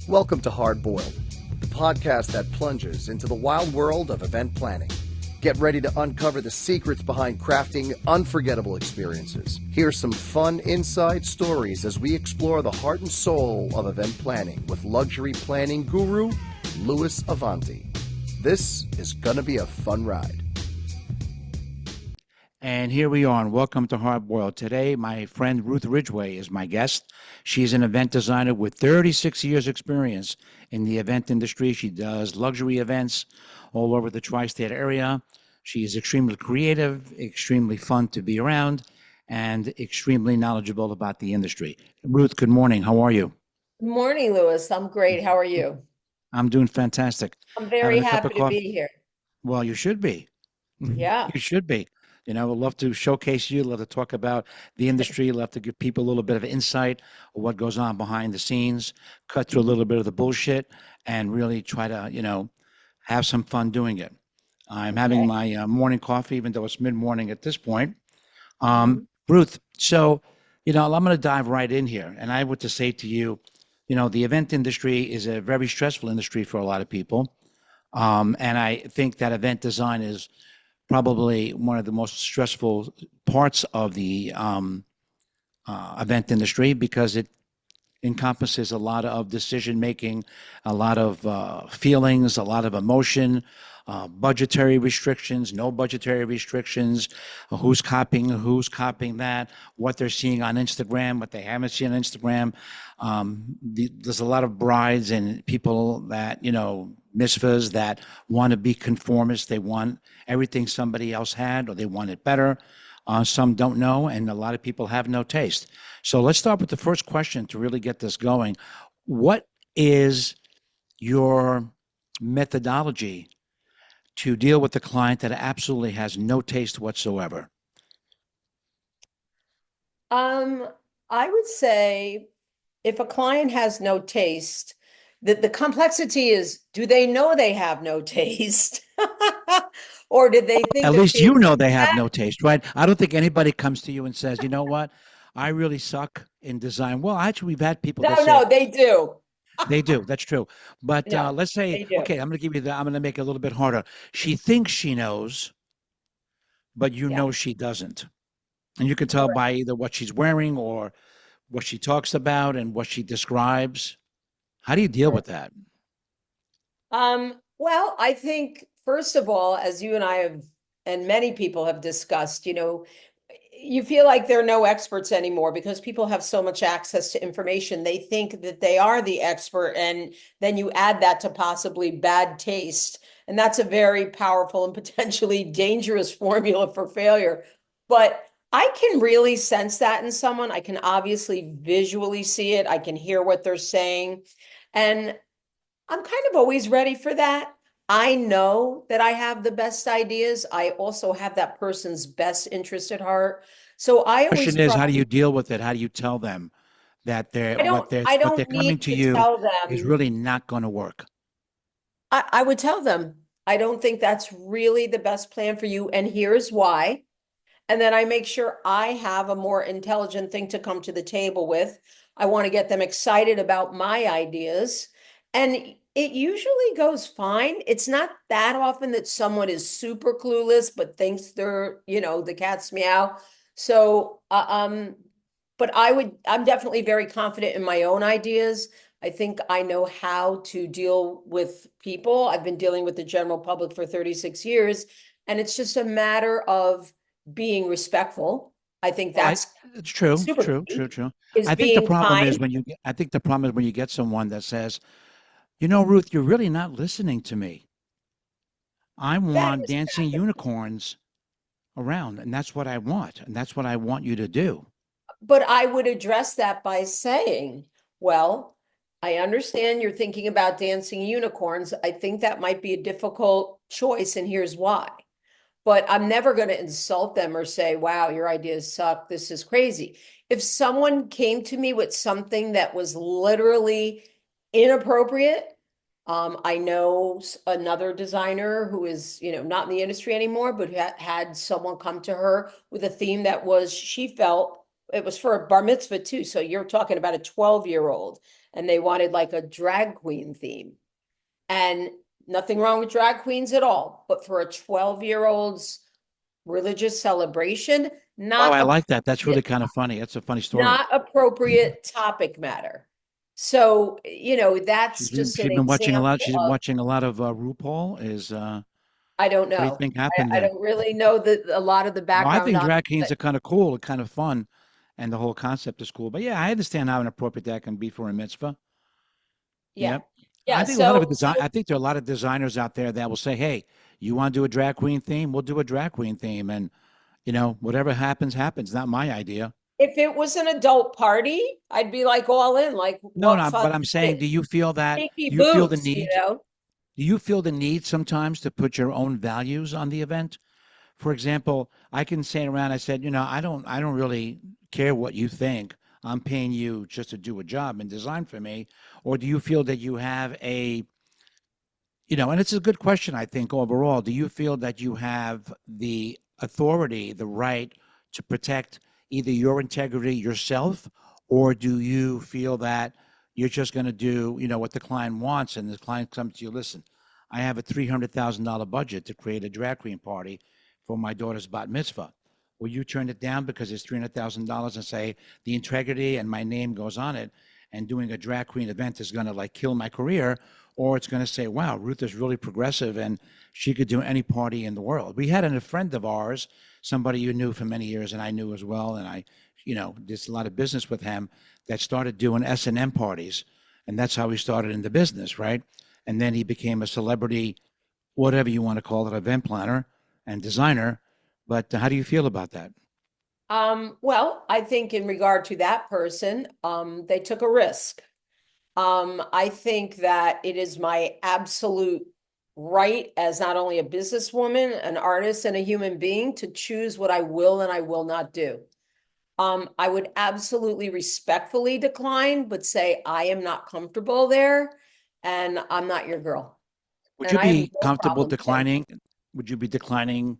Welcome to Hard Boiled, the podcast that plunges into the wild world of event planning. Get ready to uncover the secrets behind crafting unforgettable experiences. Hear some fun inside stories as we explore the heart and soul of event planning with luxury planning guru, Louis Avanti. This is gonna be a fun ride. And here we are, and welcome to Hard Boiled. Today, my friend Ruth Ridgeway is my guest. She's an event designer with 36 years experience in the event industry. She does luxury events all over the tri-state area. She is extremely creative, extremely fun to be around, and extremely knowledgeable about the industry. Ruth, good morning. How are you? Good morning, Louis. I'm great. How are you? I'm doing fantastic. I'm Having very a cup of happy to coffee. be here. Well, you should be. Yeah. You should be. I'd love to showcase you, love to talk about the industry, love to give people a little bit of insight of what goes on behind the scenes, cut through a little bit of the bullshit, and really try to, have some fun doing it. I'm having Okay. my morning coffee, even though it's mid-morning at this point. Mhm. Ruth, so, I'm going to dive right in here. And I would to say to you, the event industry is a very stressful industry for a lot of people. And I think that event design is probably one of the most stressful parts of the event industry because it encompasses a lot of decision making, a lot of feelings, a lot of emotion, budgetary restrictions, no budgetary restrictions, who's copying that, what they're seeing on Instagram, what they haven't seen on Instagram. There's a lot of brides and people that, misfas that want to be conformists. They want everything somebody else had, or they want it better. Some don't know, and a lot of people have no taste. So let's start with the first question to really get this going. What is your methodology to deal with the client that absolutely has no taste whatsoever? Um, I would say if a client has no taste, the complexity is, do they know they have no taste? Or did they think At their least you taste know is they have bad? no taste, right? I don't think anybody comes to you and says, you know what, I really suck in design. Well, actually, we've had people that No, say no, they do. they do. That's true. But No, let's say, they do. okay, I'm going to give you I'm going to make it a little bit harder. She thinks she knows, but you Yeah, know she doesn't. And you can tell correct. by either what she's wearing or what she talks about and what she describes. How do you deal with that? Well, I think first of all, as you and I have, and many people have discussed, you feel like there are no experts anymore because people have so much access to information. They think that they are the expert, and then you add that to possibly bad taste. And that's a very powerful and potentially dangerous formula for failure. But I can really sense that in someone. I can obviously visually see it. I can hear what they're saying. And I'm kind of always ready for that. I know that I have the best ideas. I also have that person's best interest at heart. So I always Question is, try, how do you deal with it? How do you tell them that I don't I what they're don't coming need to to you tell is them. really not going to work? I would tell them, I don't think that's really the best plan for you, and here's why. And then I make sure I have a more intelligent thing to come to the table with. I want to get them excited about my ideas. And it usually goes fine. It's not that often that someone is super clueless, but thinks they're, the cat's meow. So, but I'm definitely very confident in my own ideas. I think I know how to deal with people. I've been dealing with the general public for 36 years, and it's just a matter of being respectful. I think Well, that's it's true, super true, true, key, true. is I think the being problem is kind. when I think the problem is when you get someone that says, Ruth, you're really not listening to me. I That want is dancing traffic. unicorns around, and that's what I want, and that's what I want you to do. But I would address that by saying, well, I understand you're thinking about dancing unicorns. I think that might be a difficult choice, and here's why. But I'm never going to insult them or say, wow, your ideas suck. This is crazy. If someone came to me with something that was literally inappropriate, I know another designer who is, not in the industry anymore, but had someone come to her with a theme that was, she felt it was for a bar mitzvah too. So you're talking about a 12-year-old. and they wanted like a drag queen theme. And nothing wrong with drag queens at all, but for a 12-year-old's religious celebration, Oh, not I like that. That's really appropriate, kind of funny. That's a funny story. not appropriate topic matter. So, that's just an She's been watching a lot. example She's of, watching a lot of RuPaul. I don't What do you know. think happened I there? don't really know a lot of the No, I background think on it, drag queens but are kind of cool, kind of fun, and the whole concept is cool. But yeah, I understand how inappropriate that can be for a mitzvah. yeah. Yep. Yeah. So, I think there are a lot of designers out there that will say, "Hey, you want to do a drag queen theme? We'll do a drag queen theme, and whatever happens, happens. Not my idea." if it was an adult party, I'd be like all in, like, No, what no, fun but I'm is saying, it? Stinky do you feel the boots, need? Do you feel the need sometimes to put your own values on the event? For example, I can say around, I said, I don't really care what you think. I'm paying you just to do a job and design for me. Or do you feel that you have and it's a good question, I think, overall. Do you feel that you have the authority, the right to protect either your integrity yourself, or do you feel that you're just going to do, what the client wants, and the client comes to you, listen, I have a $300,000 budget to create a drag queen party for my daughter's bat mitzvah. Will you turn it down because it's $300,000 and say the integrity and my name goes on it, and doing a drag queen event is going to like kill my career? Or it's going to say, wow, Ruth is really progressive and she could do any party in the world. We had a friend of ours, somebody you knew for many years and I knew as well, and I, did a lot of business with him, that started doing S&M parties. And that's how he started in the business, right? And then he became a celebrity, whatever you want to call it, event planner and designer. But how do you feel about that? Well, I think in regard to that person, they took a risk. I think that it is my absolute right as not only a businesswoman, an artist, and a human being to choose what I will and I will not do. I would absolutely respectfully decline, but say I am not comfortable there and I'm not your girl. Would And you I have be no comfortable problem saying, declining? Would you be declining?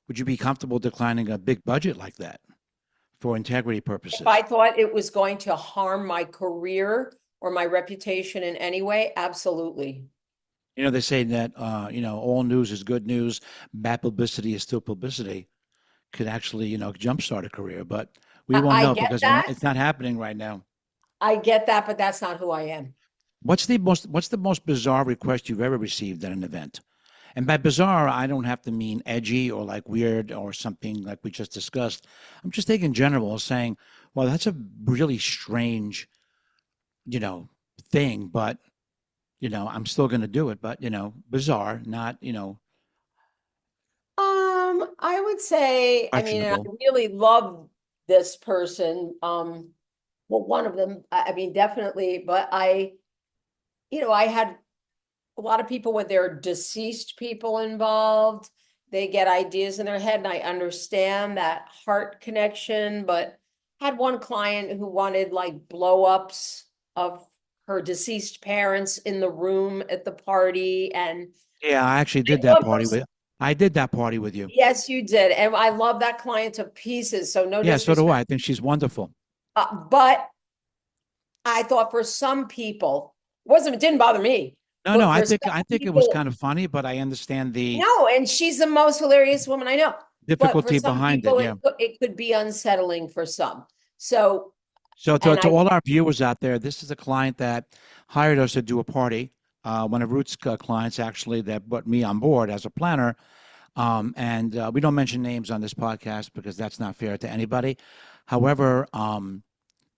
Would you be comfortable declining a big budget like that for integrity if I purposes? thought it was going to harm my career or my reputation in any way, absolutely. They say that all news is good news. Bad publicity is still publicity. Could actually jumpstart a career, but we won't I know get because that. it's not happening right now. I get that, but that's not who I am. What's the most bizarre request you've ever received at an event? And by bizarre, I don't have to mean edgy or like weird or something like we just discussed. I'm just thinking general, saying, well, that's a really strange, you know, thing, but I'm still going to do it, but bizarre, not I would say, I mean, and I questionable. really love this person. Well, one of them, I mean, definitely, but I had a lot of people when there are deceased people involved, they get ideas in their head, and I understand that heart connection, but had one client who wanted like blow ups of her deceased parents in the room at the party, and Yeah, I actually I did that love party those. with. I did that party with you. Yes, you did. And I love that client to pieces. So no Yeah, so do disrespect. I. I think she's wonderful. But I thought for some people, it didn't bother me, No, no, but I for think some I think it was people, kind of funny, but I understand the no, and she's the most hilarious woman I know. But for difficulty some behind it. people, Yeah. it could be unsettling for some. So, So and to I, all our viewers out there, this is a client that hired us to do a party. One of Ruth's clients actually that put me on board as a planner. And we don't mention names on this podcast because that's not fair to anybody. However,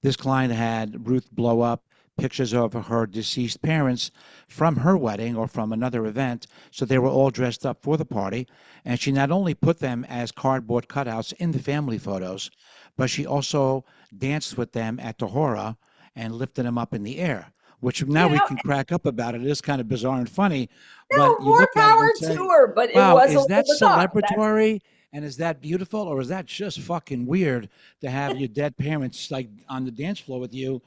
this client had Ruth blow up pictures of her deceased parents from her wedding or from another event. So they were all dressed up for the party. And she not only put them as cardboard cutouts in the family photos, but she also danced with them at the hora and lifted them up in the air, which now you we know, can crack up about it. It is kind of bizarre and funny, but no, you more look at it and power to say, her, but it wow, was a is little that bizarre. That's celebratory? And is that beautiful, or is that just fucking weird to have your dead parents like on the dance floor with you?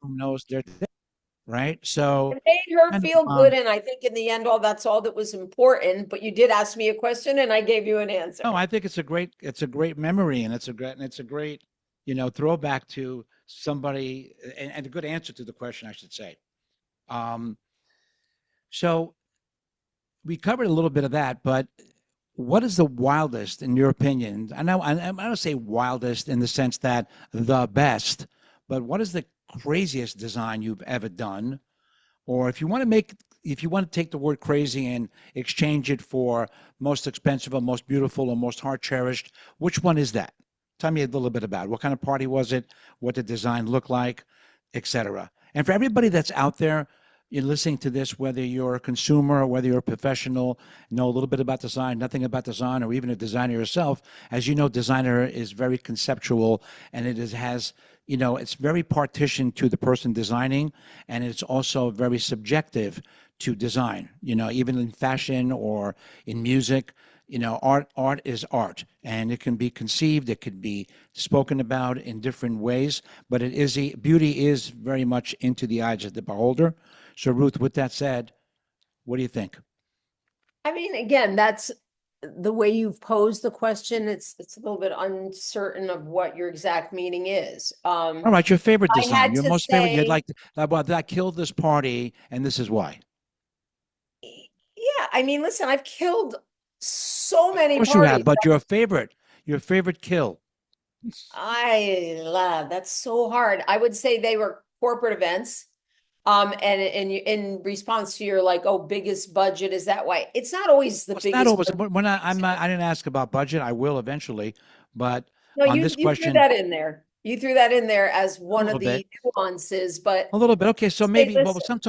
Who knows they're dead, right? So, it made her kind of, feel good. And I think in the end, that's all that was important. But you did ask me a question and I gave you an answer. no, I think it's a great memory, and it's a great throwback to somebody, and a good answer to the question, I should say. Um, so we covered a little bit of that, but what is the wildest, in your opinion? I don't say wildest in the sense that the best, but what is the craziest design you've ever done? Or if you want to take the word crazy and exchange it for most expensive or most beautiful or most heart cherished, which one is that? Tell me a little bit about it. What kind of party was it? What the design looked like, etc. And for everybody that's out there, you're listening to this, whether you're a consumer or whether you're a professional, know a little bit about design, nothing about design, or even a designer yourself. As you know, designer is very conceptual, and has it's very partitioned to the person designing, and it's also very subjective to design. Even in fashion or in music, art is art, and it can be conceived, it can be spoken about in different ways, but beauty is very much into the eyes of the beholder. So, Ruth, with that said, what do you think? I mean, again, that's the way you've posed the question. It's a little bit uncertain of what your exact meaning is. All right, your favorite I design, had your to most favorite, you'd say, like to, well, that killed this party, and this is why. yeah, I mean, listen, I've killed so Of many course you have, parties. but your favorite kill. I love that's so hard. I would say they were corporate events. And in response to your like, oh, biggest budget, is that why? It's not always the Well, it's not biggest always. budget. I didn't ask about budget. I will eventually, but No, on you this you threw question, that in there. You threw that in there as a one little of bit, the nuances, but a little bit. Okay, so say, maybe, well, listen,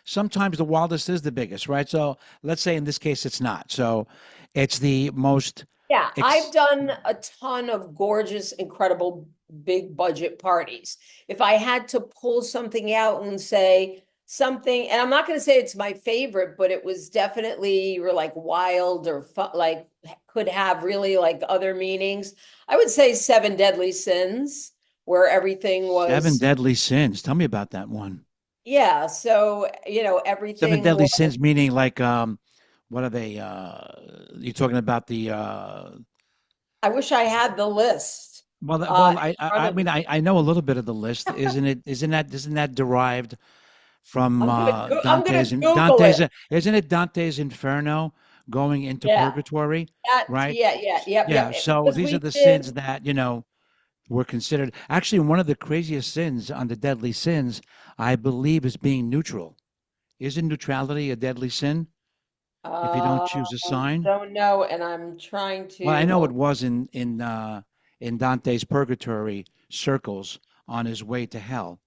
sometimes the wildest is the biggest, right? So let's say in this case it's not. So it's the most. yeah, I've Ex- done a ton of gorgeous, incredible big budget parties. If I had to pull something out and say something, and I'm not going to say it's my favorite, but it was definitely you were like wild or fun, like could have really like other meanings. I would say Seven Deadly Sins, where everything Seven was, deadly sins. Tell me about that one. yeah. So, Seven everything deadly was, sins meaning like what are they? You talking about the I wish I had the list well, in front I of mean, me. I know a little bit of the list. Isn't that derived from I'm gonna Google it. Isn't it Dante's Inferno going into Yeah. purgatory, right? Yep. Yeah. So Because these are we the sins did, that were considered. Actually, one of the craziest sins on the deadly sins, I believe, is being neutral. Isn't neutrality a deadly sin if you don't uh, choose a sign? don't know, and I'm trying Well, I to know it hold. was in Dante's purgatory circles on his way to hell.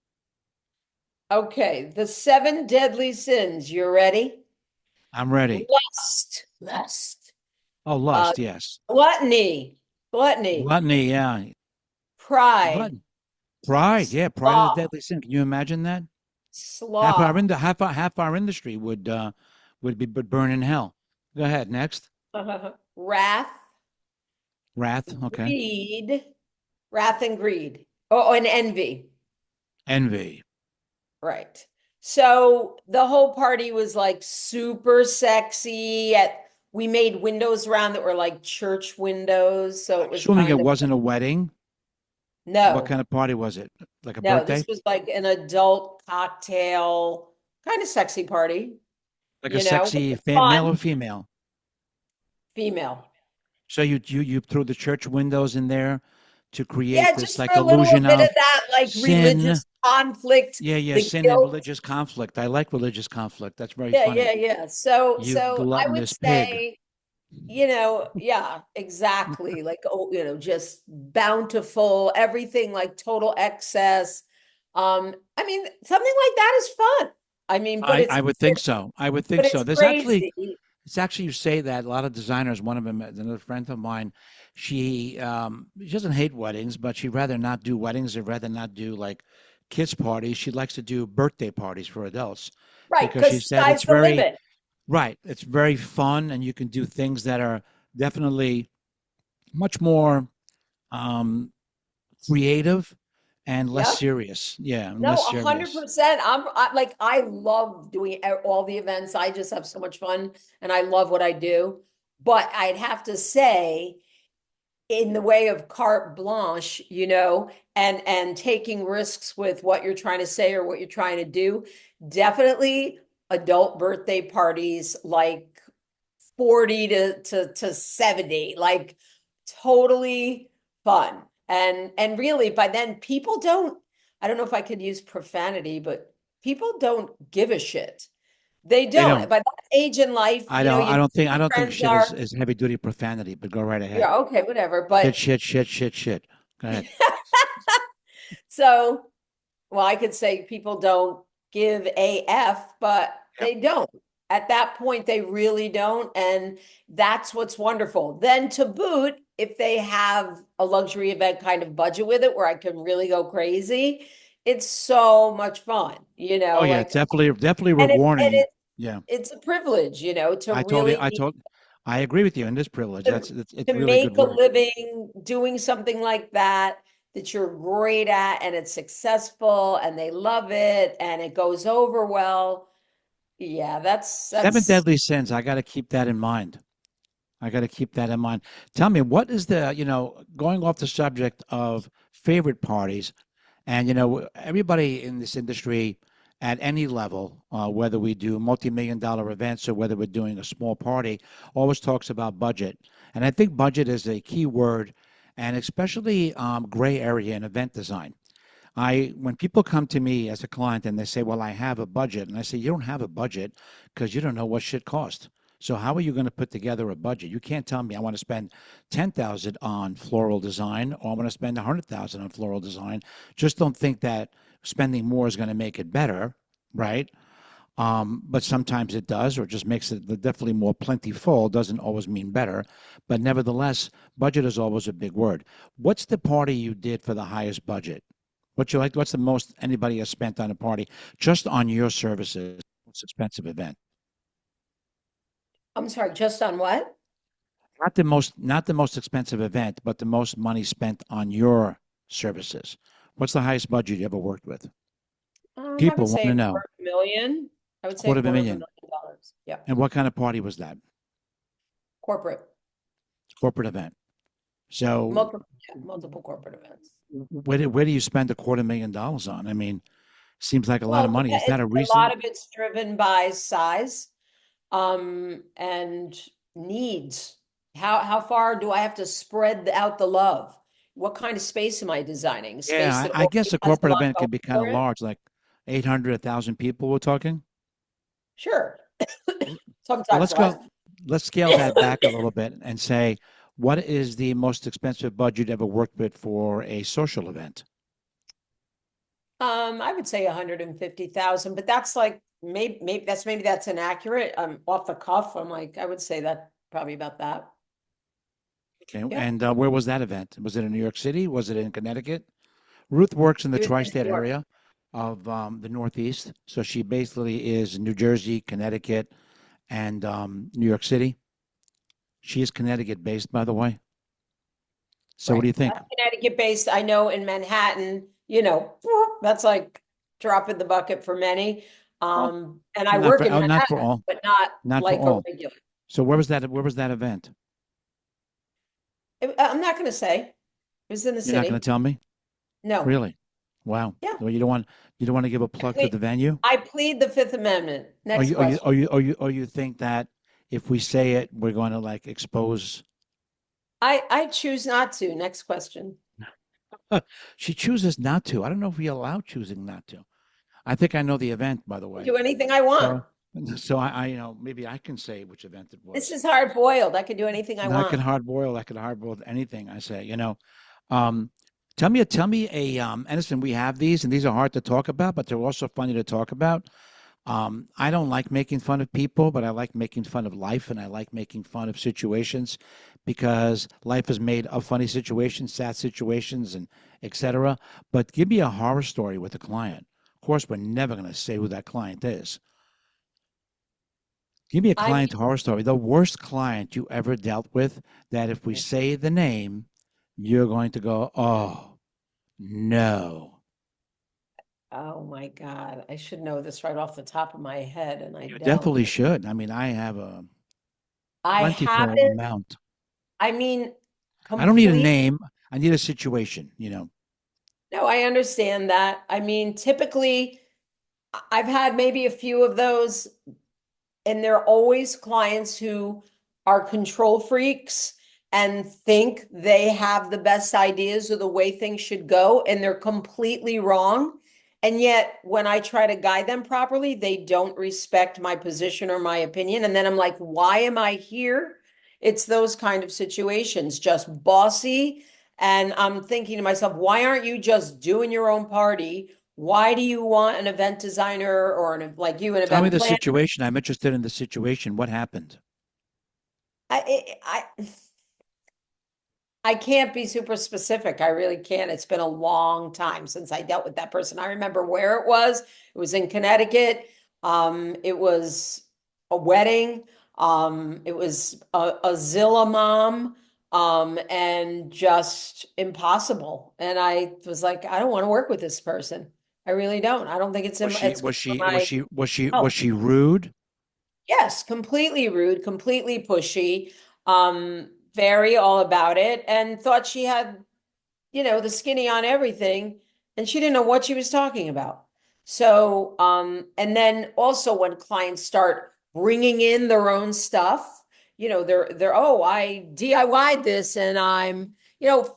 Okay, the seven deadly sins. You ready? I'm ready. Lust, Oh, uh, lust, yes. gluttony, gluttony, Gluttony, yeah. pride, Gluttony. Pride, yeah. Pride is a sloth, deadly sin. Can you imagine that? sloth, Half our industry would burn in hell. Go ahead. Next. wrath, Wrath. Okay. greed, wrath and greed. Oh, and envy. Envy. Right. So the whole party was like super sexy. We made windows around that were like church windows, so I'm it was assuming it kind of wasn't a wedding. What no, kind of party was it? Like a no. birthday? This was like an adult cocktail kind of sexy party, Like a with sexy male fun or female? female. So you threw the church windows in there to create Yeah, this just like for a little illusion bit of of that like sin. religious conflict, Yeah, yeah, the sin and guilt. religious conflict. I like religious conflict. That's very Yeah, funny. yeah. So You so I would gluttonous pig. say yeah, exactly. Like, oh, just bountiful, everything like total excess. I mean, something like that is fun. I mean, I would think so. I would think but so. it's There's actually crazy. it's actually you say that a lot of designers. One of them, another friend of mine, she doesn't hate weddings, but she'd rather not do weddings. She'd rather not do like kids parties. She likes to do birthday parties for adults Right, because she because said it's sky's the very limit. right. It's very fun, and you can do things that are definitely much more um, creative and less Yep. serious. Yeah, and No, less a hundred serious. percent. Like I love doing all the events. I just have so much fun and I love what I do. But I'd have to say in the way of carte blanche, and taking risks with what you're trying to say or what you're trying to do. Definitely adult birthday parties, like 40 to 70, like totally fun. And really by then people don't, I don't know if I could use profanity, but people don't give a shit. They They don't. don't. By that age in life, I don't. I you know don't think. who I your don't think friends shit are. is heavy duty profanity. But go right ahead. Yeah, okay, whatever. Shit, But shit, shit, shit, shit. Go ahead. so, well, I could say people don't give a F, but Yep. they don't. At that point, they really don't. And that's what's wonderful. Then to boot, if they have a luxury event kind of budget with it where I can really go crazy, it's so much fun, Oh yeah, like, definitely, definitely and rewarding. Yeah, it's a privilege, to I totally, really I be told, I agree with you in this privilege. to, It's to really good make a work. living doing something like that that you're great at and it's successful and they love it and it goes over well. Yeah, Seven that's deadly sins. I got to keep that in mind. I got to keep that in mind. Tell me, what is the, going off the subject of favorite parties, and everybody in this industry at any level, whether we do multi-million dollar events or whether we're doing a small party, always talks about budget. And I think budget is a key word, and especially gray area in event design. When people come to me as a client and they say, "Well, I have a budget," and I say, "You don't have a budget because you don't know what shit costs. So how are you going to put together a budget? You can't tell me I want to spend 10,000 on floral design or I want to spend 100,000 on floral design. Just don't think that spending more is going to make it better, right? But sometimes it does, or it just makes it definitely more plentiful. Doesn't always mean better, but nevertheless, budget is always a big word. What's the party you did for the highest budget? What you like? What's the most anybody has spent on a party just on your services? Most expensive event? I'm sorry, just on what? Not the most expensive event, but the most money spent on your services. What's the highest budget you ever worked with? I would People want say to a know. quarter of a million. I would say a Quarter of a quarter of a million. million dollars. Yeah. And what kind of party was that? Corporate. Corporate event. So Multiple corporate events. where do you spend $250,000 on? I mean, seems like a lot Well, of money. Is that a a lot reason? of it's driven by size, and needs. How far do I have to spread out the love? What kind of space am I designing? Yeah, Space that I guess already a has a corporate lot event going can be kind of for it? large, like 800, 1,000 people we're talking. Sure. L- Well, Sometimes let's less. go. Let's scale that back a little bit and say, what is the most expensive budget you ever worked with for a social event? I would say 150,000, but that's like maybe that's inaccurate. Off the cuff. I'm like, I would say that probably about that. Okay, Yeah. and where was that event? Was it in New York City? Was it in Connecticut? Ruth works in the It was in tri-state New York. area of the Northeast, so she basically is New Jersey, Connecticut, and New York City. She is Connecticut based, by the way. So what do Right. you think? That's Connecticut based. I know in Manhattan, that's like drop in the bucket for many. Well, And I not work for in not for Manhattan, all, but not not for like a all. regular. So where was that event? I'm not going to say. It was in the You're not going city. to tell me? No. Really? Wow. Yeah. Well, you don't want to give a I plug to plead, the venue? I plead the Fifth Amendment. Or Next you or you question. or you or you or you think that if we say it, we're going to like expose I choose not to. Next question. she chooses not to. I don't know if we allow choosing not to. I think I know the event, by the way. Do anything I want. So so I maybe I can say which event it This was. is hard boiled. I can do anything I No, I want. can hard boil. I can hard boil anything. I say. Um, tell me a and listen, we have these, and these are hard to talk about, but they're also funny to talk about. I don't like making fun of people, but I like making fun of life, and I like making fun of situations because life is made of funny situations, sad situations, and etc. But give me a horror story with a client. Of course, we're never going to say who that client is. Give me a I client horror story. The worst client you ever dealt with that if we say the name, you're going to go, oh, no. Oh my God. I should know this right off the top of my head, and I You don't. definitely should. I mean, I have a I plentiful haven't, amount. I mean, I don't need a Complete. name. I need a situation, No, I understand that. I mean, typically, I've had maybe a few of those, and they're always clients who are control freaks and think they have the best ideas of the way things should go, and they're completely wrong. And yet, when I try to guide them properly, they don't respect my position or my opinion. And then I'm like, why am I here? It's those kind of situations, just bossy. And I'm thinking to myself, why aren't you just doing your own party? Why do you want an event designer or like you, an Tell me event the planner? situation. I'm interested in the situation. What happened? I can't be super specific. I really can't. It's been a long time since I dealt with that person. I remember where it was. It was in Connecticut. It was a wedding. It was a Zilla mom, and just impossible. And I was like, I don't want to work with this person. I really don't. I don't think it's Was she it's good was for she was my she was she was health. she rude? Yes, completely rude, completely pushy, very all about it, and thought she had, the skinny on everything, and she didn't know what she was talking about. So, and then also when clients start bringing in their own stuff, oh, I DIY'd this, and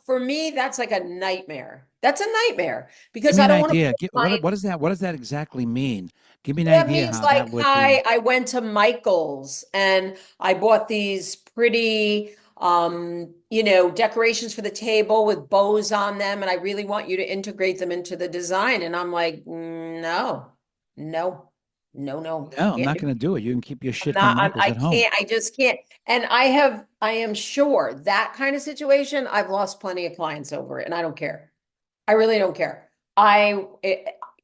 for me, that's like a nightmare. That's a nightmare Give because me I an don't want to idea. put client. What does that exactly mean? Give me an That idea means how that like, would hi, I went to Michael's and I bought these pretty, decorations for the table with bows on them, and I really want you to integrate them into the design. And I'm like, no, no, no, no, No, I'm can't not do going to do it. You can keep your I'm shit from not, Michael's I at home. can't, I just can't. And I am sure that kind of situation, I've lost plenty of clients over it, and I don't care. I really don't care.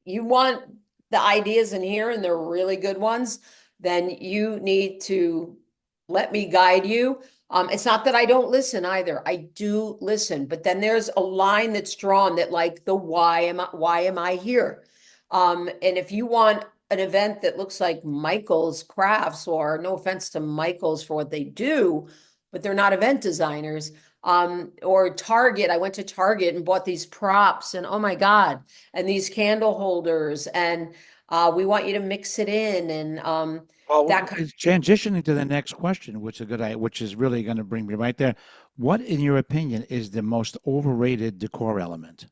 You want the ideas in here and they're really good ones, then you need to let me guide you. It's not that I don't listen either. I do listen, but then there's a line that's drawn that like the why am I here? And if you want an event that looks like Michael's Crafts, or no offense to Michael's for what they do, but they're not event designers, or Target. I went to Target and bought these props, and oh my God, and these candle holders, and we want you to mix it in, and that Well, kind it's transitioning to the next question, which is really going to bring me right there. What, in your opinion, is the most overrated decor element?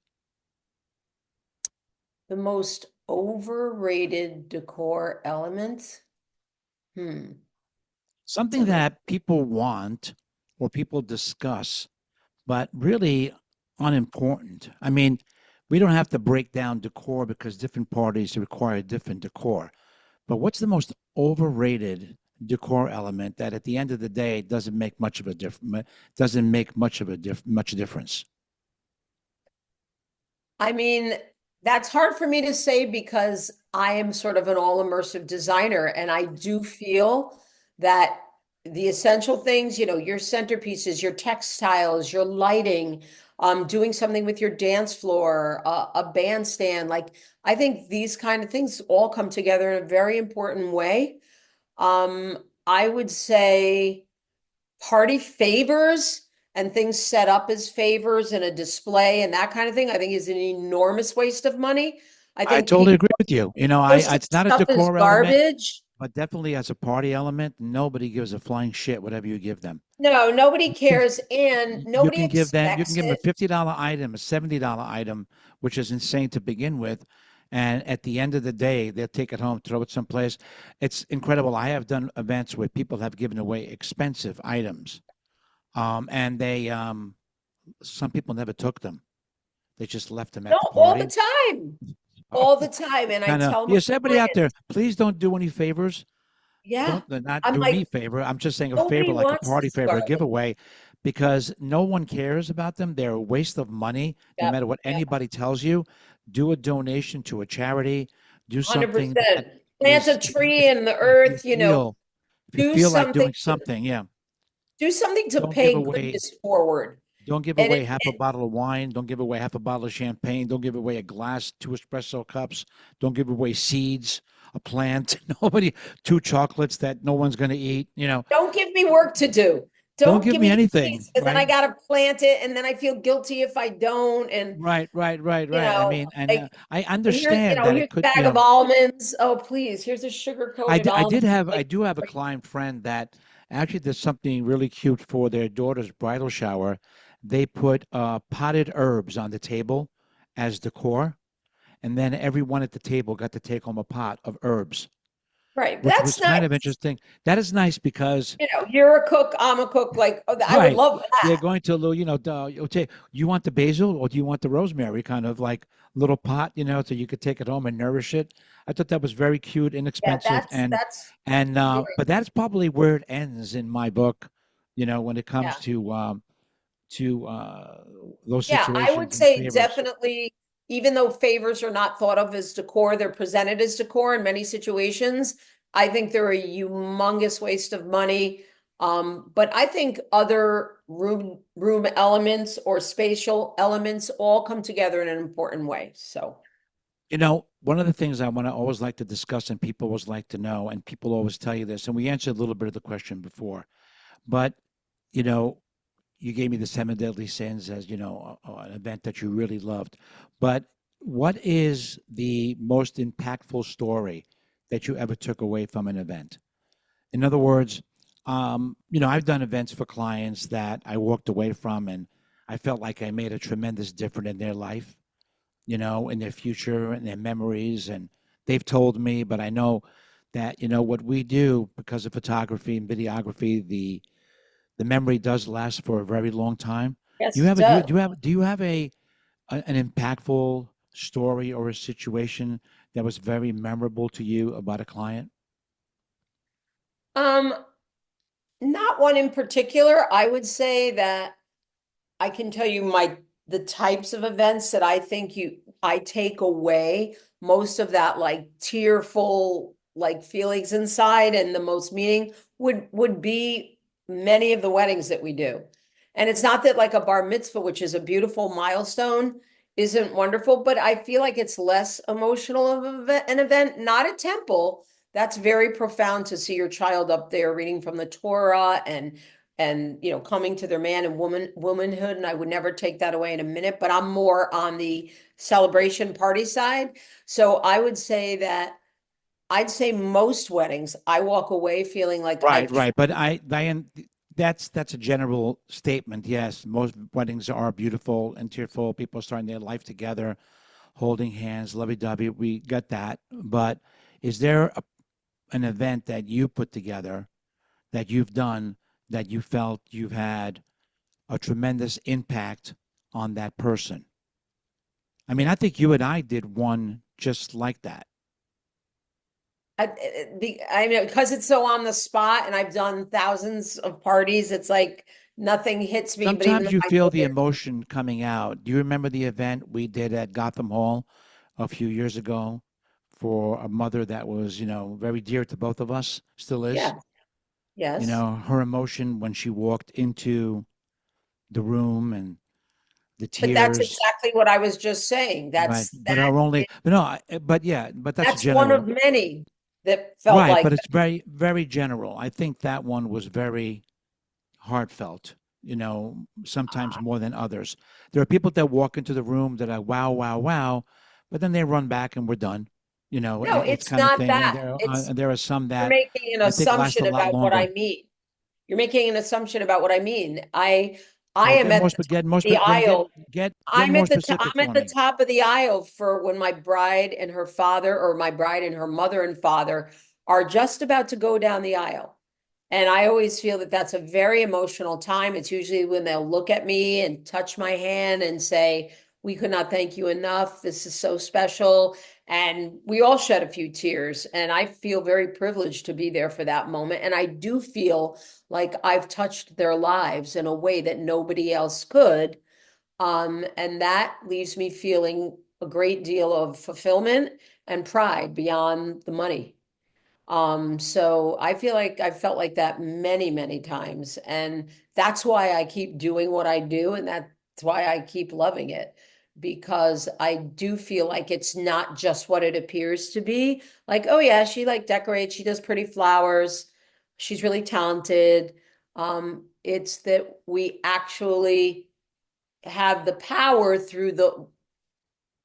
the most overrated decor element. Hmm, it's Something a really that people want or people discuss, but really unimportant. I mean, we don't have to break down decor because different parties require different decor. But what's the most overrated decor element that at the end of the day doesn't make much of a doesn't make much difference? I mean, that's hard for me to say because I am sort of an all immersive designer, and I do feel that the essential things, your centerpieces, your textiles, your lighting, doing something with your dance floor, a bandstand, like I think these kind of things all come together in a very important way. I would say party favors and things set up as favors and a display and that kind of thing, I think is an enormous waste of money. I I think totally agree with you. most of It's the not a stuff is decor element, garbage. but definitely as a party element, nobody gives a flying shit whatever you give them. No, nobody You can cares, and you nobody can give them you can expects give them a it. $50 item, a $70 item, which is insane to begin with. And at the end of the day, they'll take it home, throw it someplace. It's incredible. I have done events where people have given away expensive items, and some people never took them. They just left them No, at the all the party. time, Oh, all the time. And I kind of. tell my Yes, everybody out there, clients, please don't do any favors. yeah, Don't not I'm do me like, a favor. I'm just saying a favor nobody like a wants party this favor, a garbage. giveaway, because no one cares about them. They're a waste of money, no Yep, matter what yep, anybody tells you. Do a donation to a charity. Do something that 100%. Plant a is tree in the if you earth, feel if you do feel like something doing something, yeah. do something to Don't give pay away goodness forward. don't give And away half a bottle of wine. Don't give away half a bottle of champagne. Don't give away a glass, two espresso cups. Don't give away seeds, a plant. Nobody, two chocolates that no one's going to eat. don't give me work to do. Don't don't give give me me anything, seeds because then I right? gotta plant it and then I feel guilty if I don't. And Right, right, right, you right. I know, mean, and like I here's, understand that here's it a could, bag of almonds. Oh, please, here's a sugar coated almond. I Like, do have a client friend that actually did something really cute for their daughter's bridal shower. They put potted herbs on the table as decor, and then everyone at the table got to take home a pot of herbs, right. which That's was kind of nice. interesting. That is nice because You're a cook, I'm a cook. Like, oh, I would right. love They're that. going to a little, okay, you want the basil or do you want the rosemary kind of like little pot, so you could take it home and nourish it. I thought that was very cute, Yeah, inexpensive, that's and very, but that's probably where it ends in my book, when it yeah. comes to those Yeah, I would situations and say favors. definitely, even though favors are not thought of as decor, they're presented as decor in many situations. I think they're a humongous waste of money. But I think other room elements or spatial elements all come together in an important way. So One of the things I want to always like to discuss and people always like to know, and people always tell you this, and we answered a little bit of the question before, but you know, you gave me the seven deadly sins as an event that you really loved, but what is the most impactful story that you ever took away from an event? In other words, I've done events for clients that I walked away from and I felt like I made a tremendous difference in their life, in their future and their memories, and they've told me, but I know that what we do because of photography and videography, the memory does last for a very long time. yes, it does. Do you have an impactful story or a situation that was very memorable to you about a client? Um, Not one in particular. I would say that I can tell you the types of events that I take away most of that like tearful like feelings inside and the most meaning would be many of the weddings that we do. And it's not that like a bar mitzvah, which is a beautiful milestone, isn't wonderful, but I feel like it's less emotional of an event, not a temple. That's very profound to see your child up there reading from the Torah and coming to their man and womanhood, and I would never take that away in a minute, but I'm more on the celebration party side. So I would say that I'd say most weddings I walk away feeling like Right, I've right. But Diane, that's a general statement. Yes, most weddings are beautiful and tearful. People are starting their life together, holding hands, lovey-dovey. We get that. But is there an event that you put together that you've done that you felt you've had a tremendous impact on that person? I mean, I think you and I did one just like that. I mean, because it's so on the spot and I've done thousands of parties, it's like nothing hits me, but even though Sometimes you I feel know the emotion coming out. Do you remember the event we did at Gotham Hall a few years ago for a mother that was, very dear to both of us, still is? yeah, yes. Her emotion when she walked into the room and the But that's tears, exactly what I was just saying. right? But no, but yeah, but that's That's one of general. many that felt Right, like but it's very, very general. I think that one was very heartfelt, sometimes more than others. There are people that walk into the room that are wow, wow, wow, but then they run back and we're done. no, It's it's kind of not thing. And that. there It's there are some you're that making an I think last a assumption lot about what I longer. mean. You're making an assumption about what I mean. I Well, am at the top of the aisle. get more specific I'm at for the me. top of the aisle for when my bride and her father or my bride and her mother and father are just about to go down the aisle. And I always feel that that's a very emotional time. It's usually when they'll look at me and touch my hand and say, "We could not thank you enough. This is so special." And we all shed a few tears. And I feel very privileged to be there for that moment. And I do feel like I've touched their lives in a way that nobody else could. And that leaves me feeling a great deal of fulfillment and pride beyond the money. So I feel like I've felt like that many, many times. And that's why I keep doing what I do. And that's why I keep loving it, because I do feel like it's not just what it appears to be. Like, oh yeah, she like decorates, she does pretty flowers, she's really talented. It's that we actually have the power through the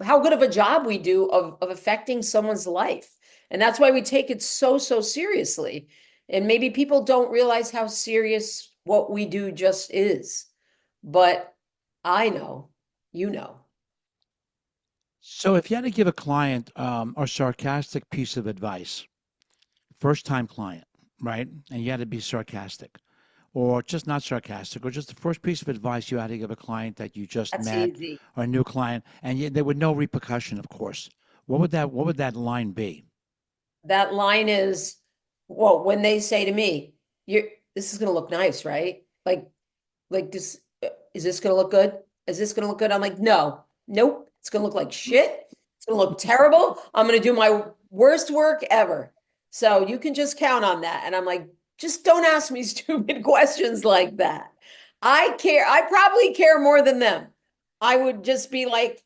how good of a job we do of affecting someone's life. And that's why we take it so, so seriously. And maybe people don't realize how serious what we do just is. But I know, you know. So if you had to give a client a sarcastic piece of advice, first time client, right? And you had to be sarcastic or just not sarcastic or just the first piece of advice you had to give a client that you just That's met easy. or a new client and there would no repercussion, of course. What would that line be? That line is, well, when they say to me, you're this is gonna look nice, right? Like this, is this gonna look good? Is this gonna look good? I'm like, no, nope, it's gonna look like shit. It's gonna look terrible. I'm gonna do my worst work ever. So you can just count on that. And I'm like, just don't ask me stupid questions like that. I care. I probably care more than them. I would just be like,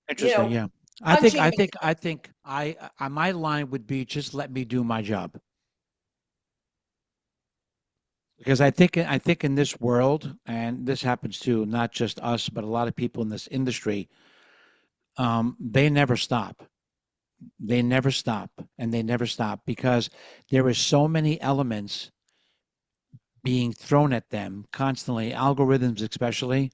you Interesting, know, yeah. I think punching I my think I think I my line would be just let me do my job. Because I think in this world, and this happens to not just us, but a lot of people in this industry, they never stop. They never stop, and they never stop because there is so many elements being thrown at them constantly, algorithms especially.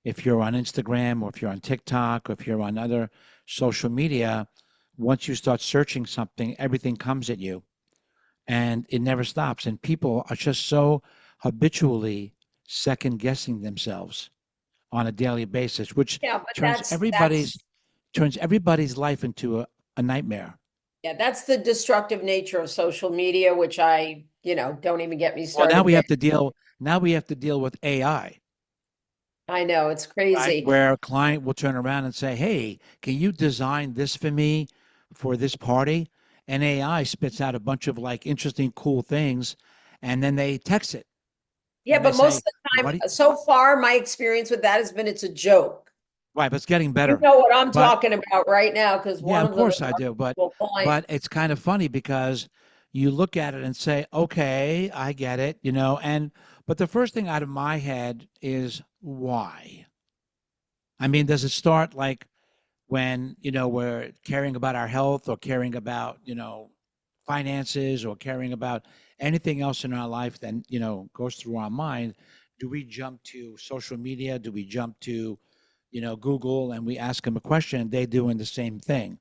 If you're on Instagram or if you're on TikTok or if you're on other social media, once you start searching something, everything comes at you and it never stops. And people are just so habitually second guessing themselves on a daily basis, which yeah, but turns everybody's that's turns everybody's life into a nightmare. yeah, that's the destructive nature of social media, which don't even get me Well, now started we there. have to deal now we have to deal with AI, I know it's right? crazy. Where a client will turn around and say, "Hey, can you design this for me for this party?" And AI spits out a bunch of like interesting, cool things, and then they text it Yeah, and they but most say, of the "What?" time, so far, my experience with that has been it's a joke. Right, but it's getting You better. know what I'm But talking about right now, because yeah, one of of them course is I our do. But mutual client. but it's kind of funny because you look at it and say, "Okay, I get it," and but the first thing out of my head is why? I mean, does it start like when, we're caring about our health or caring about, finances or caring about anything else in our life that, goes through our mind? Do we jump to social media? Do we jump to, Google and we ask them a question and they doing the same thing?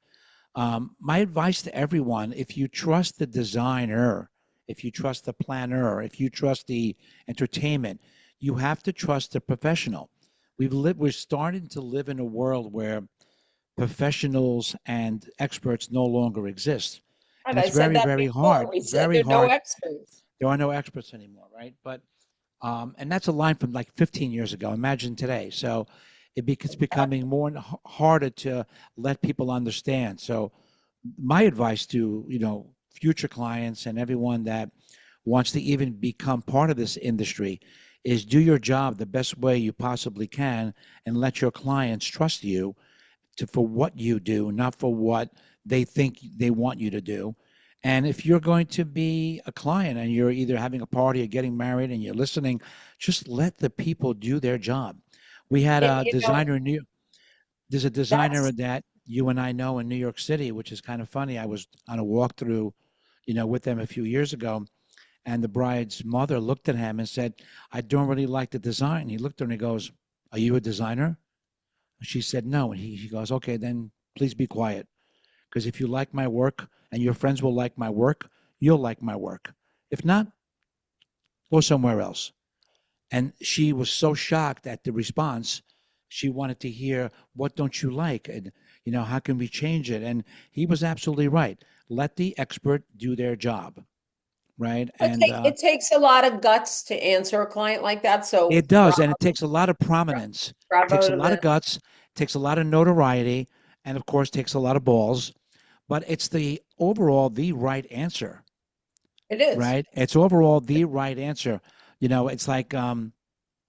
My advice to everyone, if you trust the designer, if you trust the planner, if you trust the entertainment, you have to trust the professional. We're starting to live in a world where professionals and experts no longer exist. And And I it's said very, that very before. hard, We said very there are no hard. experts. There are no experts anymore, right? But and that's a line from like 15 years ago. Imagine today. So it's becoming more and harder to let people understand. So my advice to future clients and everyone that wants to even become part of this industry is do your job the best way you possibly can and let your clients trust you for what you do, not for what they think they want you to do. And if you're going to be a client and you're either having a party or getting married and you're listening, just let the people do their job. We had Yeah, a designer in New There's a designer that's that you and I know in New York City, which is kind of funny. I was on a walkthrough, with them a few years ago, and the bride's mother looked at him and said, "I don't really like the design." He looked at her and he goes, "Are you a designer?" She said, "No." And he goes, "Okay, then please be quiet. Because if you like my work and your friends will like my work, you'll like my work. If not, go somewhere else." And she was so shocked at the response. She wanted to hear, "What don't you like? And, how can we change it?" And he was absolutely right. Let the expert do their job, right? And it takes a lot of guts to answer a client like that. So it does. bravo, And it takes a lot of prominence, takes bravo a to lot of them. guts, takes a lot of notoriety, and of course, takes a lot of balls. But it's the overall the right answer, It is. right? It's overall the right answer. It's like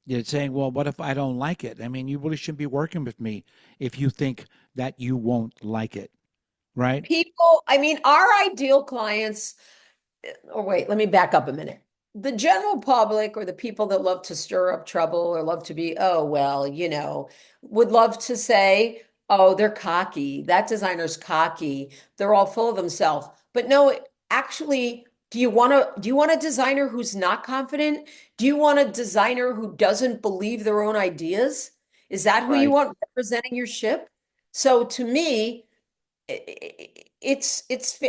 you're saying, well, what if I don't like it? I mean, you really shouldn't be working with me if you think that you won't like it, right? People, I mean, our ideal clients, or wait, let me back up a minute. the general public or the people that love to stir up trouble or love to be, oh, well, would love to say, oh, they're cocky. That designer's cocky. They're all full of themselves. But no, actually, do you want a designer who's not confident? Do you want a designer who doesn't believe their own ideas? Is that who you Right. want representing your ship? So to me,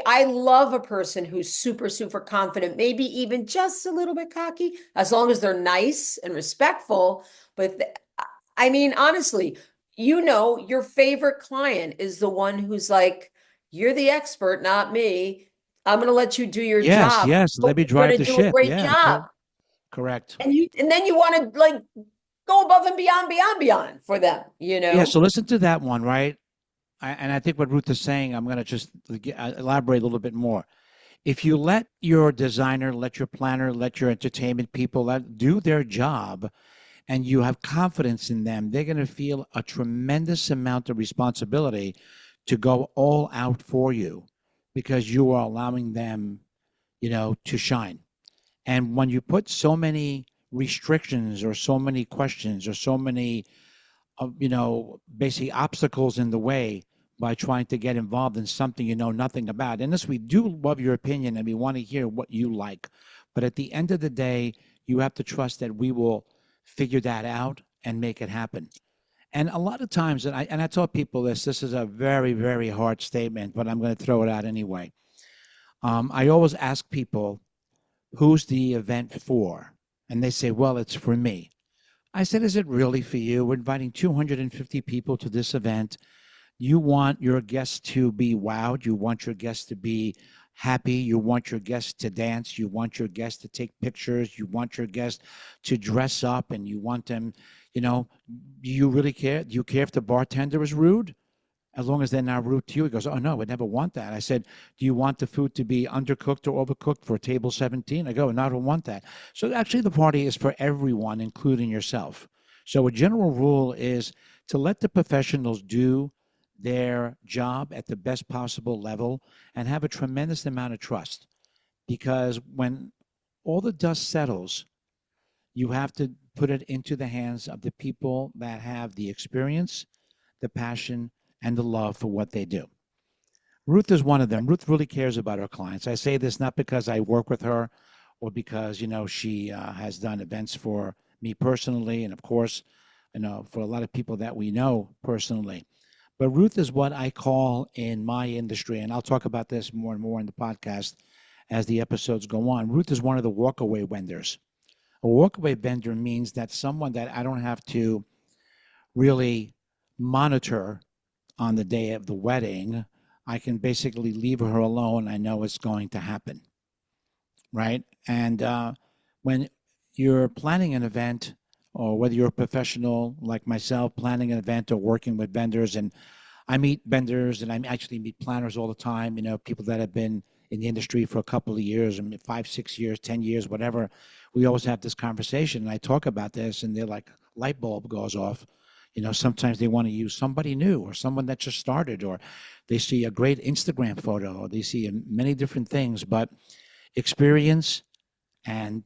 I love a person who's super, super confident, maybe even just a little bit cocky, as long as they're nice and respectful. But I mean, honestly, your favorite client is the one who's like, you're the expert, not me. I'm going to let you do your Yes, job. yes. Let Hope me you're drive going the to do a ship. great Yeah, job. correct. And then you want to like go above and beyond, beyond, beyond for them, Yeah, so listen to that one, right? And I think what Ruth is saying, I'm going to just elaborate a little bit more. If you let your designer, let your planner, let your entertainment people do their job, and you have confidence in them, they're going to feel a tremendous amount of responsibility to go all out for you because you are allowing them, to shine. And when you put so many restrictions or so many questions or so many, basically obstacles in the way by trying to get involved in something you know nothing about. And this, we do love your opinion and we want to hear what you like. But at the end of the day, you have to trust that we will figure that out and make it happen. And a lot of times, and I tell people this is a very, very hard statement, but I'm going to throw it out anyway. I always ask people, who's the event for? And they say, well, it's for me. I said, is it really for you? We're inviting 250 people to this event. You want your guests to be wowed. You want your guests to be happy. You want your guests to dance. You want your guests to take pictures. You want your guests to dress up and you want them, do you really care? Do you care if the bartender is rude? As long as they're not rude to you. He goes, oh, no, I never want that. I said, do you want the food to be undercooked or overcooked for table 17? I go, no, I don't want that. So actually, the party is for everyone, including yourself. So a general rule is to let the professionals do their job at the best possible level and have a tremendous amount of trust. Because when all the dust settles, you have to put it into the hands of the people that have the experience, the passion, and the love for what they do. Ruth is one of them. Ruth really cares about her clients. I say this not because I work with her or because, she has done events for me personally and, of course, for a lot of people that we know personally. But Ruth is what I call in my industry, and I'll talk about this more and more in the podcast as the episodes go on. Ruth is one of the walkaway vendors. A walkaway vendor means that someone that I don't have to really monitor on the day of the wedding. I can basically leave her alone. I know it's going to happen, right? And when you're planning an event, or whether you're a professional like myself, planning an event or working with vendors, and I meet vendors and I actually meet planners all the time, people that have been in the industry for a couple of years, 5, 6 years, 10 years, whatever. We always have this conversation and I talk about this and they're like, light bulb goes off. Sometimes they want to use somebody new or someone that just started, or they see a great Instagram photo, or they see many different things, but experience and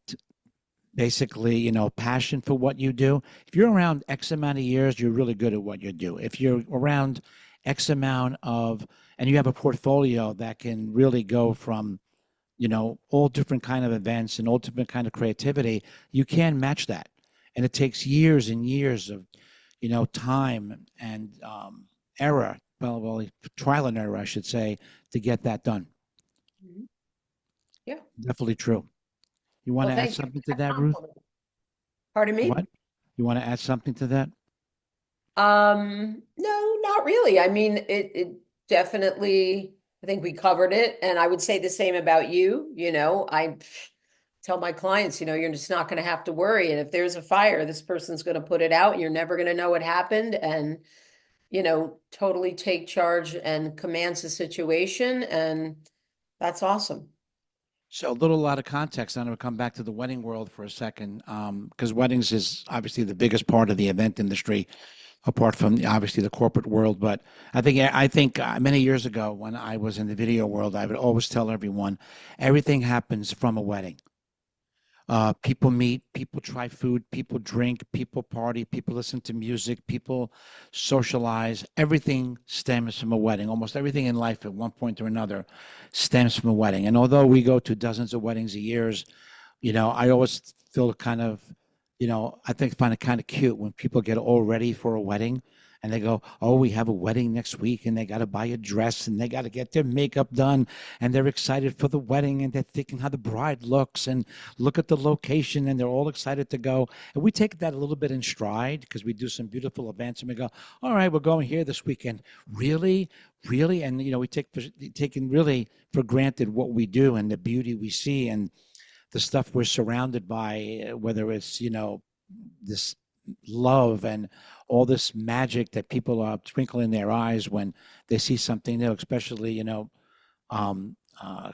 basically, passion for what you do. If you're around X amount of years, you're really good at what you do. If you're around X amount of, and you have a portfolio that can really go from, all different kind of events and all different kind of creativity, you can match that. And it takes years and years of, time and error, well, trial and error, I should say, to get that done. Mhm. Yeah. Definitely true. You want Well, to add thank you something for to that that, Ruth? compliment. Pardon me? What? You want to add something to that? No, not really. I mean, it definitely, I think we covered it. And I would say the same about you. I tell my clients, you're just not going to have to worry. And if there's a fire, this person's going to put it out. You're never going to know what happened. And, totally take charge and commands the situation. And that's awesome. So a little out of context. I'm going to come back to the wedding world for a second, because weddings is obviously the biggest part of the event industry, apart from obviously the corporate world. But I think many years ago when I was in the video world, I would always tell everyone, everything happens from a wedding. People meet, people try food, people drink, people party, people listen to music, people socialize. Everything stems from a wedding. Almost everything in life at one point or another stems from a wedding. And although we go to dozens of weddings a year, I always feel kind of, I find it kind of cute when people get all ready for a wedding and they go, oh, we have a wedding next week and they got to buy a dress and they got to get their makeup done and they're excited for the wedding and they're thinking how the bride looks and look at the location and they're all excited to go. And we take that a little bit in stride because we do some beautiful events and we go, all right, we're going here this weekend. Really? Really? And, we taking really for granted what we do and the beauty we see and the stuff we're surrounded by, whether it's, this love and all this magic that people are twinkling in their eyes when they see something new, especially,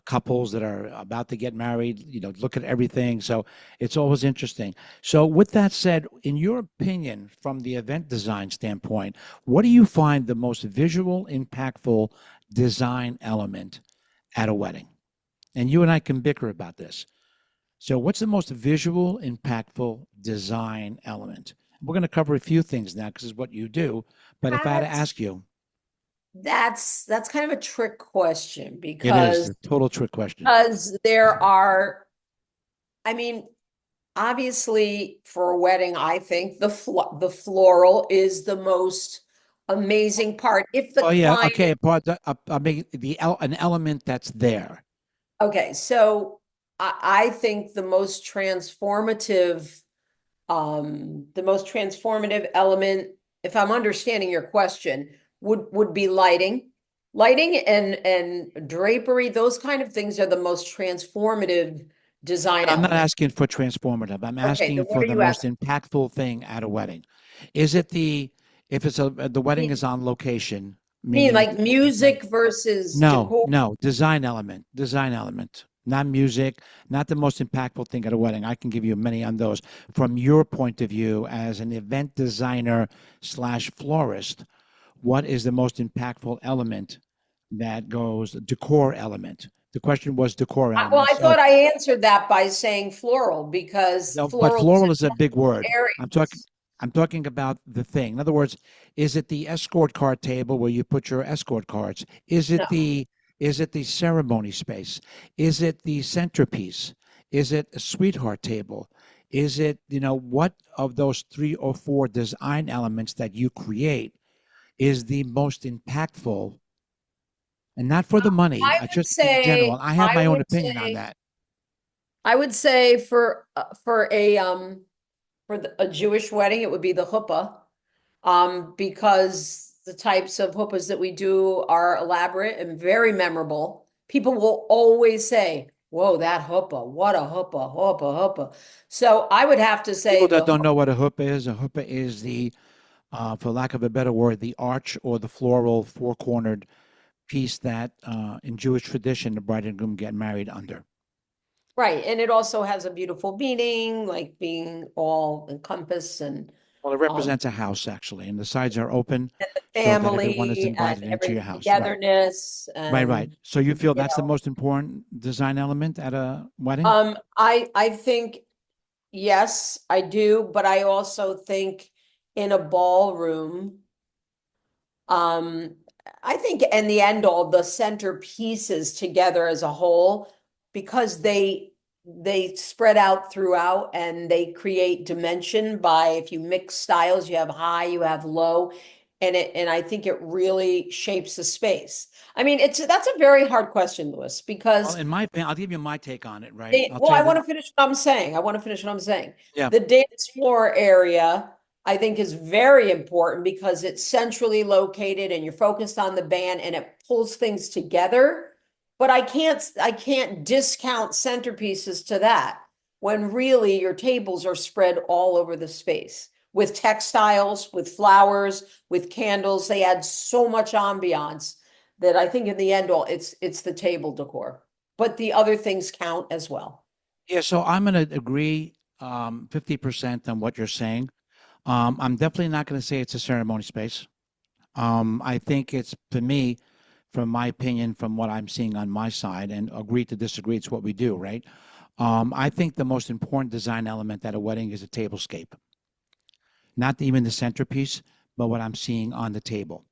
couples that are about to get married, look at everything. So it's always interesting. So with that said, in your opinion, from the event design standpoint, what do you find the most visual, impactful design element at a wedding? And you and I can bicker about this. So what's the most visual, impactful design element? We're going to cover a few things now because it's what you do. But if I had to ask you, That's kind of a trick question it is a total trick question. because there are, I mean, obviously for a wedding, I think the floral is the most amazing part. If the Oh yeah, client, okay. I mean an element that's there. okay, so I think the most transformative element, if I'm understanding your question, would be lighting. Lighting and drapery, those kind of things are the most transformative design I'm not element. asking for transformative. I'm Okay, then asking what for are the you most asking? impactful thing at a wedding. Is it if it's the wedding You is on location, mean meaning like that music versus no, decor? no, design element, not music, not the most impactful thing at a wedding. I can give you many on those. From your point of view as an event designer slash florist, what is the most impactful element that goes decor element? The question was decor Well, element. I So, thought I answered that by saying floral because no, but floral is in floral is a big word. I'm talking areas. I'm talking about the thing. In other words, is it the escort card table where you put your escort cards? No, Is it the ceremony space? Is it the centerpiece? Is it a sweetheart table? Is it, what of those three or four design elements that you create is the most impactful and not for the money, just in general. I have I my own would opinion on say, that. I would say for a Jewish wedding, it would be the huppah. Because the types of huppahs that we do are elaborate and very memorable. People will always say, "Whoa, that huppah! What a huppah! Huppah! Huppah!" So I would have to say People that the don't know what a huppah is for lack of a better word, the arch or the floral four-cornered piece that in Jewish tradition the bride and groom get married under. right, and it also has a beautiful meaning, like being all encompassed and Well, it um represents a house actually, and the sides are open the so that everyone is family and invited into your every house. Right, togetherness right, right. and So you feel you that's the know most important design element at a wedding? I think yes, I do, but I also think in a ballroom, um, I think in the end all the centerpieces together as a whole, because they spread out throughout and they create dimension by if you mix styles, you have high, you have low, and I think it really shapes the space. I mean, that's a very hard question, Louis, Well, because in my opinion, I'll give you my take on it. Right, I'll well, tell I you want that. to finish what I'm saying. I want to finish what I'm saying. Yeah. The dance floor area, I think, is very important because it's centrally located and you're focused on the band and it pulls things together. But I can't discount centerpieces to that when really your tables are spread all over the space with textiles, with flowers, with candles. They add so much ambiance that I think in the end all it's the table decor, but the other things count as well. Yeah, so I'm going to agree 50% on what you're saying. I'm definitely not going to say it's a ceremony space. I think it's, to me, from my opinion, from what I'm seeing on my side, and agree to disagree, it's what we do, right? I think the most important design element at a wedding is a tablescape, not even the centerpiece, but what I'm seeing on the table.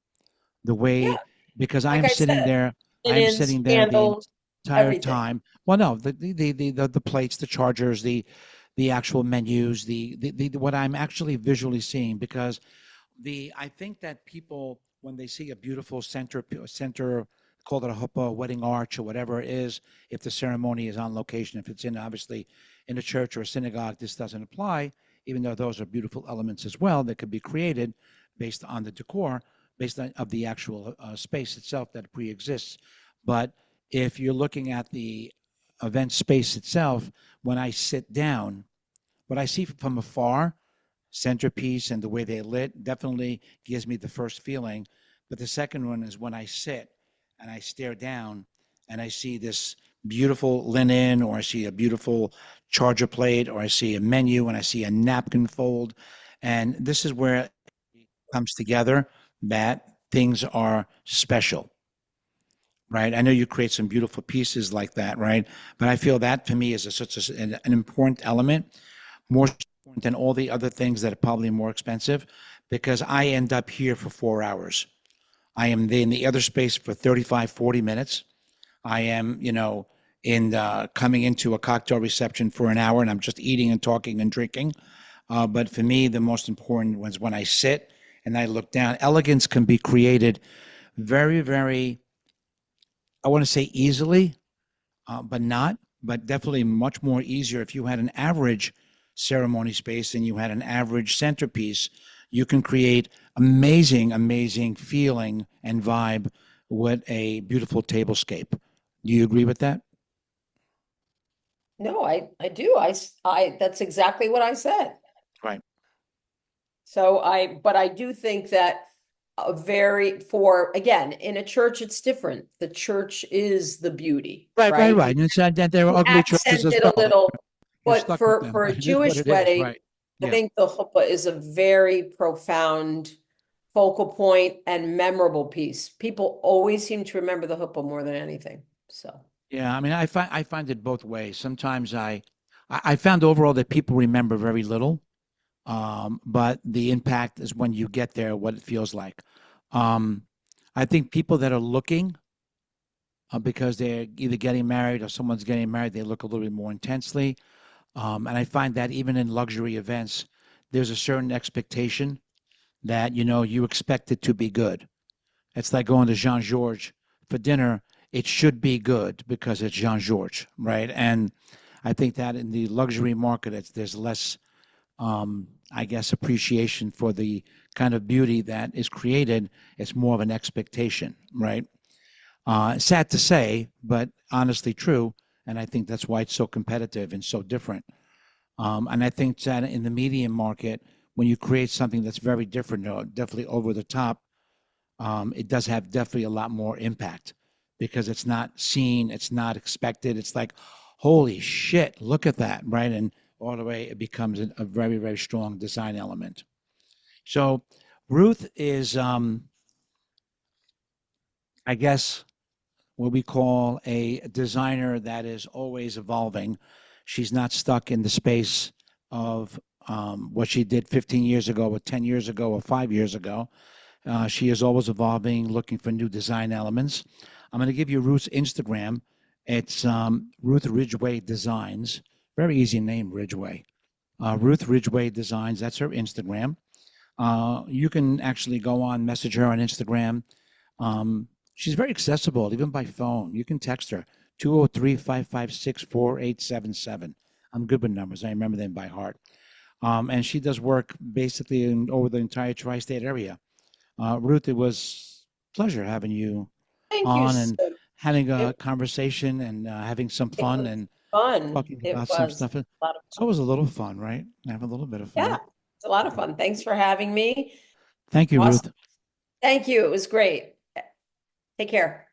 The Yeah, way, because like I said, I am linens, sitting there the candles, entire everything. time. Well, no, the plates, the chargers, the actual menus, what I'm actually visually seeing, because I think that people, when they see a beautiful center, call it a huppah, wedding arch, or whatever it is, if the ceremony is on location, if it's in, obviously, in a church or a synagogue, this doesn't apply, even though those are beautiful elements as well that could be created based on the decor, based on of the actual space itself that pre-exists. But if you're looking at the event space itself, when I sit down, what I see from afar, centerpiece and the way they lit definitely gives me the first feeling. But the second one is when I sit and I stare down and I see this beautiful linen, or I see a beautiful charger plate, or I see a menu and I see a napkin fold. And this is where it comes together that things are special, right? I know you create some beautiful pieces like that, right? But I feel that to me is such an important element, more important than all the other things that are probably more expensive, because I end up here for 4 hours. I am in the other space for 35, 40 minutes. I am, in coming into a cocktail reception for an hour, and I'm just eating and talking and drinking. But for me, the most important was when I sit and I look down. Elegance can be created very, very, I want to say easily, but not, but definitely much more easier if you had an average ceremony space and you had an average centerpiece. You can create amazing, amazing feeling and vibe with a beautiful tablescape. Do you agree with that? No, I do. That's exactly what I said. Right. So but I do think that again, in a church, it's different. The church is the beauty, Right, right, right? right. And it's not that there are You ugly churches accent as it a well. little, You're but stuck with them, for a right? It is what Jewish it is, wedding, right? I Yeah. think the chuppah is a very profound focal point and memorable piece. People always seem to remember the chuppah more than anything. So, Yeah, I mean, I find it both ways. Sometimes I found overall that people remember very little, but the impact is when you get there, what it feels like. Um, I think people that are looking, because they're either getting married or someone's getting married, they look a little bit more intensely. And I find that even in luxury events, there's a certain expectation that, you expect it to be good. It's like going to Jean Georges for dinner. It should be good because it's Jean Georges, right? And I think that in the luxury market, there's less, I guess, appreciation for the kind of beauty that is created. It's more of an expectation, right? Sad to say, but honestly true. And I think that's why it's so competitive and so different. And I think that in the medium market, when you create something that's very different, definitely over the top, it does have definitely a lot more impact because it's not seen, it's not expected. It's like, holy shit, look at that, right? And all the way it becomes a very, very strong design element. So Ruth is, I guess, what we call a designer that is always evolving. She's not stuck in the space of what she did 15 years ago, or 10 years ago, or 5 years ago. She is always evolving, looking for new design elements. I'm going to give you Ruth's Instagram. It's Ruth Ridgeway Designs. Very easy name, Ridgeway. Ruth Ridgeway Designs. That's her Instagram. You can actually go on, message her on Instagram. She's very accessible, even by phone. You can text her 203-556-4877. I'm good with numbers. I remember them by heart. And she does work basically over the entire tri-state area. Ruth, it was a pleasure having you thank you on so. and having a It, conversation and having some it fun was and fun. talking It about some was stuff. a lot of It's fun. always a little fun, right? Have a little bit of Yeah, fun. it's a lot of fun. Thanks for having me. Thank you, Awesome. Ruth. Thank you. It was great. Take care.